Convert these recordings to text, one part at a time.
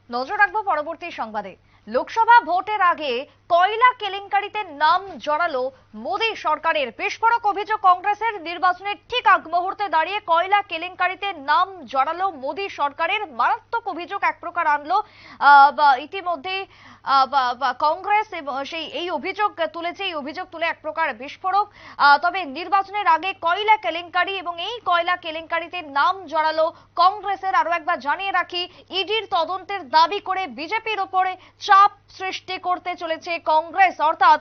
নজর রাখবো পরবর্তী সংবাদে। লোকসভা ভোটের আগে কয়লা কেলেঙ্কারিতে নাম জড়ালো মোদী সরকারের। বিস্ফোরক অভিযোগ কংগ্রেসের। নির্বাচনের ঠিক আগ মুহূর্তে দাঁড়িয়ে কয়লা কেলেঙ্কারিতে নাম জড়ালো মোদী সরকারের। মারাত্মক অভিযোগ এক প্রকার আনলো ইতিমধ্যেই কংগ্রেস, এবং সেই এই অভিযোগ তুলেছে। এই অভিযোগ তুলে এক প্রকার বিস্ফোরক। তবে নির্বাচনের আগে কয়লা কেলেঙ্কারি এবং এই কয়লা কেলেঙ্কারিতে নাম জড়ালো কংগ্রেসের। আরো একবার জানিয়ে রাখি, ইডির তদন্তের দাবি করে বিজেপির উপরে চাপ সৃষ্টি করতে চলেছে কংগ্রেস। অর্থাৎ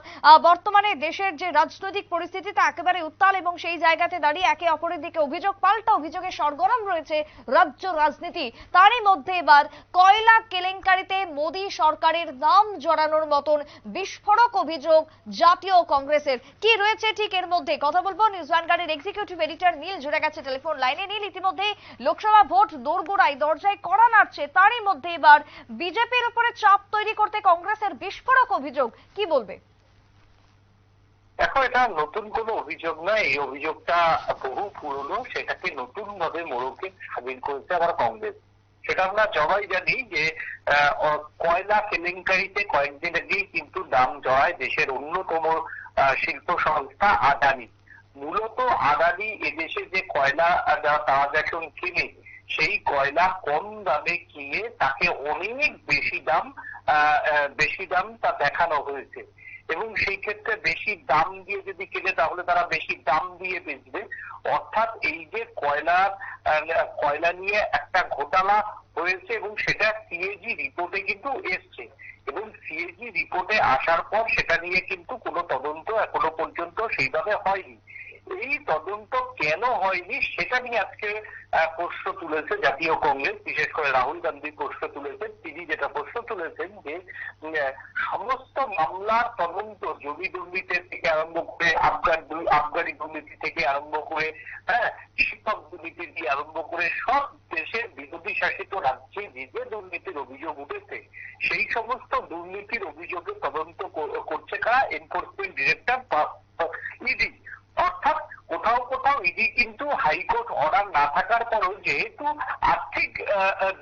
বর্তমানে দেশের যে রাজনৈতিক পরিস্থিতি তা একেবারে উত্তাল, এবং সেই জায়গাতে দাঁড়িয়ে একে অপরের দিকে অভিযোগ পাল্টা অভিযোগে সরগরম রয়েছে রাজ্য রাজনীতি। তারই মধ্যে এবার কয়লা কেলেঙ্কারিতে মোদী সরকারের নাম জড়ানোর মতন বিস্ফোরক অভিযোগ জাতীয় কংগ্রেসের। কি রয়েছে ঠিক এর মধ্যে কথা বলবো। নিউজ ভ্যানগার্ডের এক্সিকিউটিভ এডিটর নীল জুড়ে গেছে টেলিফোন লাইনে। নীল, ইতিমধ্যে লোকসভা ভোট দোরগোড়ায়, দরজায় কড়া নাড়ছে, তারই মধ্যে এবার বিজেপির উপরে চাপ তৈরি করতে কংগ্রেসের বিস্ফোরক অভিযোগ, কি বলবে? দেখো, এটা নতুন কোনো অভিযোগ নয়। এই অভিযোগটা বহু পুরনো। সেটাকে নতুন ভাবে মোড়কে স্বাধীন করেছে আবার কংগ্রেস। সেটা আমরা সবাই জানি যে কয়লা কেলেঙ্কারিতে কয়েকদিন আগেই কিন্তু দাম জড়ায় দেশের অন্যতম শিল্প সংস্থা আদানি। মূলত আদানি এদেশে যে কয়লা তারা যখন কিনে, সেই কয়লা কম দামে কিনে তাকে অনেক বেশি দাম তা দেখানো হয়েছে, এবং সেই ক্ষেত্রে বেশি দাম দিয়ে যদি কিনে তাহলে তারা বেশি দাম দিয়ে বেচবে। অর্থাৎ এই যে কয়লা নিয়ে একটা ঘোটালা হয়েছে, এবং সেটা সিএজি রিপোর্টে কিন্তু এসছে, এবং সিএজি রিপোর্টে আসার পর সেটা নিয়ে কিন্তু কোনো তদন্ত এখনো পর্যন্ত সেইভাবে হয়নি। এই তদন্ত কেন হয়নি সেটা নিয়ে আজকে প্রশ্ন তুলেছে জাতীয় কংগ্রেস। বিশেষ করে রাহুল গান্ধী প্রশ্ন তুলেছেন। তিনি যেটা প্রশ্ন তুলেছেন যে সমস্ত মামলার তদন্ত, জমি দুর্নীতি থেকে আরম্ভ করে আবগারি দুর্নীতি থেকে আরম্ভ করে শিক্ষক দুর্নীতি দিয়ে আরম্ভ করে সব দেশের বিরোধী শাসিত রাজ্যে যে দুর্নীতির অভিযোগ উঠেছে, সেই সমস্ত দুর্নীতির অভিযোগে তদন্ত করছে কারা? এনফোর্সমেন্ট ডিরেক্টর বা ইডি। অর্থাৎ কোথাও কোথাও ইডি কিন্তু হাইকোর্ট অর্ডার না থাকার পরও যেহেতু আর্থিক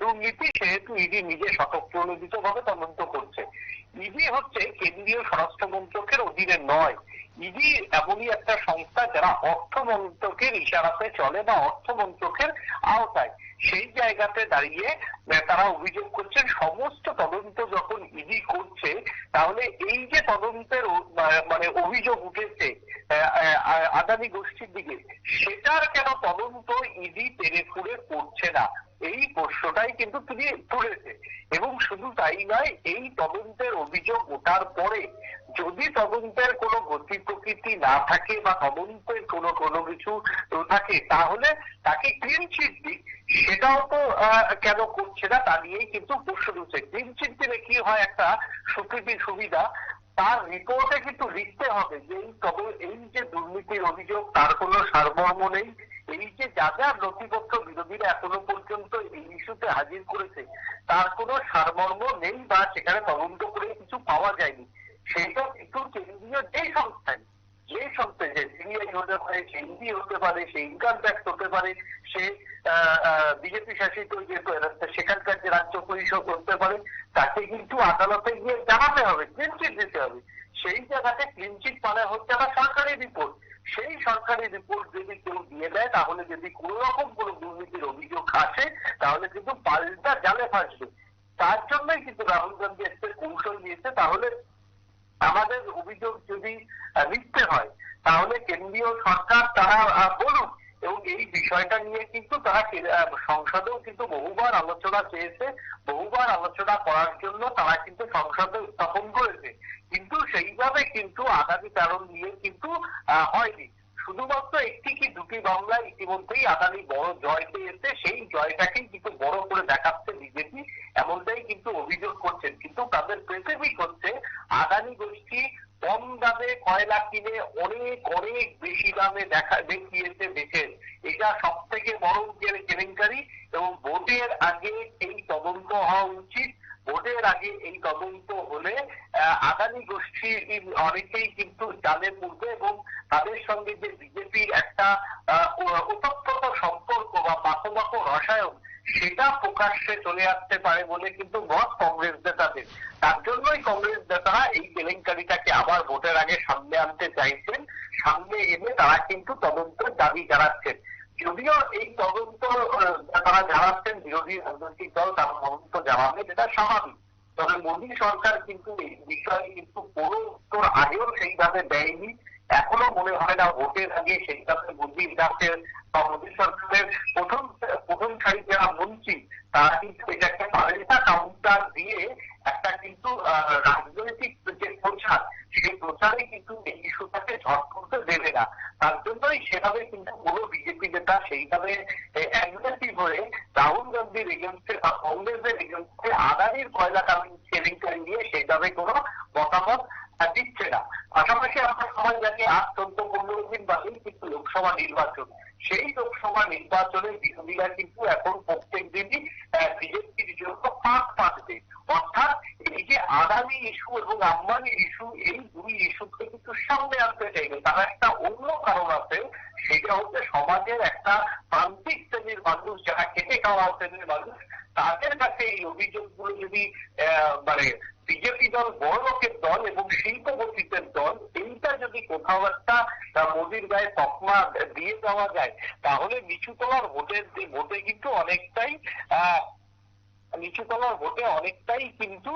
দুর্নীতি, সেহেতু ইডি নিজে স্বতঃপ্রণোদিত ভাবে তদন্ত করছে। ইডি হচ্ছে কেন্দ্রীয় স্বরাষ্ট্র মন্ত্রকের অধীনে নয়। ইডি এমনই একটা সংস্থা যারা অর্থ মন্ত্রকের ইশারাতে চলে বা অর্থ মন্ত্রকের আওতায়। সেই জায়গাতে দাঁড়িয়ে তারা অভিযোগ করছেন, সমস্ত তদন্ত যখন ইডি করছে, তাহলে এই যে তদন্তের মানে অভিযোগ উঠেছে আদানি গোষ্ঠীর দিকে, সেটার কেন তদন্ত ইডি টেনে ফুঁড়ে করছে না, এই প্রশ্নটাই কিন্তু তিনি তুলেছে। এবং শুধু তাই নয়, এই তদন্তের অভিযোগ ওঠার পরে যদি তদন্তের কোনো গতি প্রকৃতি না থাকে বা তদন্তের কোনো কিছু থাকে, তাহলে তাকে ক্লিন চিট দিক, সেটাও তো কেন করছে না তা নিয়েই কিন্তু প্রশ্ন তুলছে। ক্লিন চিট দিলে কি হয়, একটা স্বীকৃতির সুবিধা, তার রিপোর্টে কিন্তু লিখতে হবে যে এই যে দুর্নীতির অভিযোগ তার কোনো সারমর্ম নেই, এই যে যা যা নথিপত্র বিরোধীরা এখনো পর্যন্ত এই ইস্যুতে হাজির করেছে তার কোনো সারমর্ম নেই বা সেখানে তদন্ত করে কিছু পাওয়া যায়নি। সেইটা কিন্তু কেন্দ্রীয় যে সংস্থায় যে সিবিআই হতে পারে, সে ইডি হতে পারে, সে ইনকাম ট্যাক্স হতে পারে, সে বিজেপি শাসিত যে সেখানকার যে রাজ্য পরিষদ হতে পারে, তাকে কিন্তু আদালতে গিয়ে জানাতে হবে, ক্লিনচিট দিতে হবে। সেই জায়গাতে ক্লিনচিট মানে হচ্ছে একটা সরকারি রিপোর্ট। সেই সরকারি রিপোর্ট যদি কেউ দিয়ে দেয়, তাহলে যদি কোন রকম কোনো দুর্নীতির অভিযোগ আসে, তাহলে কিন্তু পাল্টা জালে ফাঁসবে। তার জন্যই কিন্তু রাহুল গান্ধী একটা কৌশল নিয়েছে। তাহলে আমাদের অভিযোগ যদি লিখতে হয়, তাহলে কেন্দ্রীয় সরকার তারা বলুক, এবং এই বিষয়টা নিয়ে কিন্তু তারা সংসদেও কিন্তু বহুবার আলোচনা চেয়েছে, বহুবার আলোচনা করার জন্য তারা কিন্তু সংসদে উত্থাপন করেছে, কিন্তু সেইভাবে কিন্তু আদানি কারণ নিয়ে কিন্তু হয়নি। শুধুমাত্র একটি কি দুটি মামলায় ইতিমধ্যেই আদানি বড় জয় পেয়েছে, সেই জয়টাকেই কিন্তু বড় করে দেখাচ্ছে বিজেপি, এমনটাই কিন্তু অভিযোগ করছেন। কিন্তু তাদের স্পেসিফিক হচ্ছে আদানি গোষ্ঠী কম দামে কয়লা কিনে অনেক অনেক বেশি দামে দেখিয়েছে দেশের, এটা সব থেকে বড় কেলেঙ্কারি। এবং ভোটের আগে এই তদন্ত হওয়া উচিত। ভোটের আগে এই তদন্ত হলে আদানি গোষ্ঠী অনেকেই কিন্তু জালে পড়বে, এবং তাদের সঙ্গে যে বিজেপির একটা ওতপ্রোত সম্পর্ক বা মাখো রসায়ন, সেটা প্রকাশ্যে চলে আসতে পারে বলে কিন্তু মত কংগ্রেস নেতাদের। তার জন্যই কংগ্রেস নেতারা এই কেলেঙ্কারিটাকে আবার ভোটের আগে সামনে আনতে চাইছেন, সামনে এনে তারা কিন্তু তদন্তের দাবি জানাচ্ছেন। যদিও এই তদন্ত তারা জানাচ্ছেন, বিরোধী রাজনৈতিক দল তারা তদন্ত জানাবে, যেটা স্বাভাবিক। তবে মোদী সরকার কিন্তু এই বিষয়ে কিন্তু কোনো উত্তর আগেও সেইভাবে দেয়নি। এখনো মনে হয় না ভোটের আগে সেইভাবে মোদী রাজ্যের বা মোদী সরকারের প্রথম সারি যারা মন্ত্রী তারা কিন্তু এটাকে পাল্টা কাউন্টার দিয়ে একটা কিন্তু রাজনৈতিক যে প্রচার, সেই প্রচারে কিন্তু এই ইস্যুটাকে ঝড় করতে দেবে না। তার জন্যই সেভাবে কিন্তু কোনো বিজেপি নেতা সেইভাবে অ্যাগ্রেসিভ হয়ে রাহুল গান্ধীর এগেন্স্টে বা কংগ্রেসের এগেন্স্টে আদানির কয়লা কেলেঙ্কারি নিয়ে সেইভাবে কোনো মতামত দিচ্ছে না। পাশাপাশি আমরা সবাই জানি আর 14-15 দিন বাদেই কিন্তু লোকসভা নির্বাচন। সেই লোকসভা নির্বাচনে বিরোধীরা কিন্তু এখন প্রত্যেক দিনই বিজেপির জন্য পাক পাচ্ছে। অর্থাৎ এই যে আদানি ইস্যু এবং আম্বানি ইস্যু, এই দুই ইস্যুকে কিন্তু সামনে আনতে চাইবে। তারা একটা অন্য কারণ আছে, সেটা হচ্ছে সমাজের একটা প্রান্তিক শ্রেণীর মানুষ, যারা খেটে খাওয়া শ্রেণীর মানুষ, তাদের কাছে এই অভিযোগগুলো যদি মানে বিজেপি দল বড় লোকের দল এবং শিল্পপতিদের দল, এইটা যদি কোথাও একটা মোদির গায়ে তকমা দিয়ে দেওয়া যায়, তাহলে নিচুতলার ভোটে কিন্তু অনেকটাই কিন্তু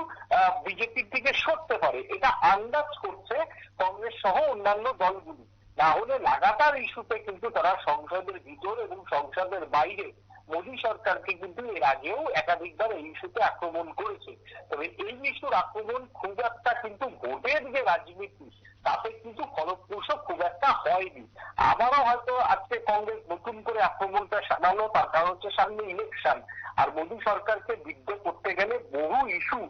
বিজেপির দিকে সরতে পারে। এটা আন্দাজ করছে কংগ্রেস সহ অন্যান্য দলগুলি। না হলে লাগাতার ইস্যুতে কিন্তু তারা সংসদের ভিতর এবং সংসদের বাইরে মোদী সরকারকে কিন্তু এর আগেও একাধিকবার এই ইস্যুতে আক্রমণ করেছে। তবে এই ইস্যুর আক্রমণ খুব একটা কিন্তু ভোটের যে রাজনীতি তাতে কিন্তু ফলপ্রসূ খুব একটা হয়নি। আবারও হয়তো আজকে কংগ্রেস নতুন করে আক্রমণটা সামালো, তার কারণ হচ্ছে সামনে ইলেকশন। আর মোদী সরকারকে বিদ্ধ করতে গেলে বহু ইস্যু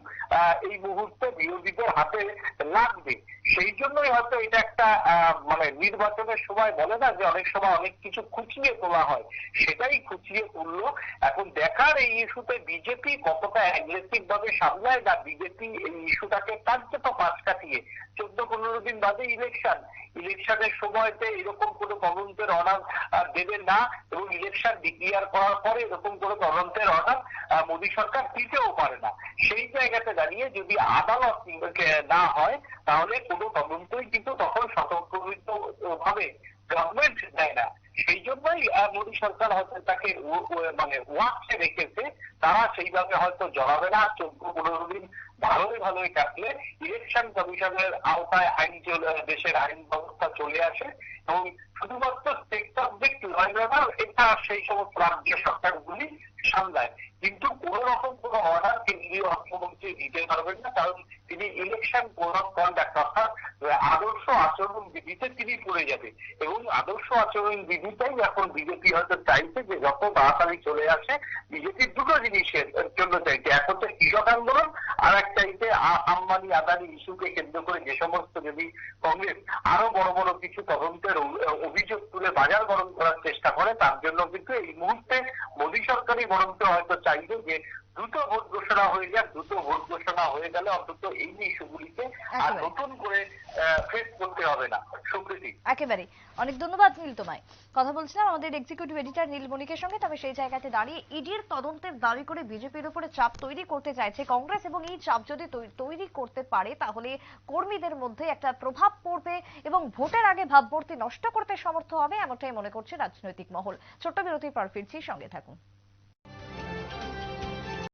এই মুহূর্তে বিরোধীদের হাতে লাগবে। সেই জন্যই হয়তো এটা একটা মানে নির্বাচনের সময় বলে না যে অনেক সময় অনেক কিছু খুঁচিয়ে তোলা হয়, সেটাই খুঁচিয়ে তুললো। এখন দেখার এই ইস্যুতে বিজেপি কতটা অ্যাগ্রেসিভ ভাবে সামলায়, না বিজেপি এই ইস্যুটাকে কার্যত পাশ কাটিয়ে 14-15 দিন বাদে ইলেকশনের সময়তে এরকম কোনো তদন্তের অর্ডার দেবে না, এবং ইলেকশন ডিক্লিয়ার করার পরে এরকম কোনো তদন্তের অর্ডার মোদী সরকার দিতেও পারে না। সেই জায়গাতে দাঁড়িয়ে যদি আদালত না হয়, তাহলে কোনো তদন্তই কিন্তু তখন স্বতন্ত্র ভাবে গভর্নমেন্ট দেয় না। সেই জন্যই মোদী সরকার হয়তো তাকে মানে ওয়াচে রেখেছে। তারা সেইভাবে হয়তো জড়াবে না। 14-15 দিন ভালোই কাটলে ইলেকশন কমিশনের আওতায় দেশের আইন ব্যবস্থা চলে আসে, এবং শুধুমাত্র স্টেট সাবজেক্ট নয়, এটা সেই সমস্ত রাজ্য সরকারগুলি সামলায়। কিন্তু কোন রকম কোন অর্ডার কেন্দ্রীয় অর্থমন্ত্রী দিতে পারবেন না, কারণ তিনি ইলেকশন কোড অফ কন্ডাক্ট অর্থাৎ আদর্শ আচরণ বিধিতে তিনি পড়ে যাবে। এবং আদর্শ আচরণ বিধিটাই এখন বিজেপি হয়তো চাইছে যে যত তাড়াতাড়ি চলে আসে। বিজেপির দুটো জিনিসের জন্য চাইছে, এক হচ্ছে কৃষক আন্দোলন, আর এক চাইছে আম্বানি আদানি ইস্যুকে কেন্দ্র করে যে সমস্ত যদি কংগ্রেস আরো বড় কিছু তদন্তের অভিযোগ তুলে বাজার গরম করার চেষ্টা করে, তার জন্য কিন্তু এই মুহূর্তে মোদী সরকারই বরঞ্চ হয়তো চাইবে যে দ্রুত ভোট ঘোষণা হয়ে যাক। দ্রুত ভোট ঘোষণা হয়ে গেলে অন্তত এই ইস্যুগুলিকে আর নতুন করে ফেস করতে হবে না। সুপ্রীতি, একেবারে অনেক ধন্যবাদ নীল তোমায়। কথা বলছিলাম আমাদের এক্সিকিউটিভ এডিটর নীলমণিকের সঙ্গে। তবে সেই জায়গাতে দাঁড়িয়ে ইডির তদন্তের দাবি করে বিজেপির উপরে চাপ তৈরি করতে চাইছে কংগ্রেস, এবং এই চাপ যদি তৈরি করতে পারে তাহলে কর্মীদের মধ্যে একটা প্রভাব পড়বে এবং ভোটের আগে ভাবমূর্তি নষ্ট করতে সমর্থ হবে, এমনটাই মনে করছে রাজনৈতিক মহল। ছোট্ট বিরতির পর ফিরছি, সঙ্গে থাকুন।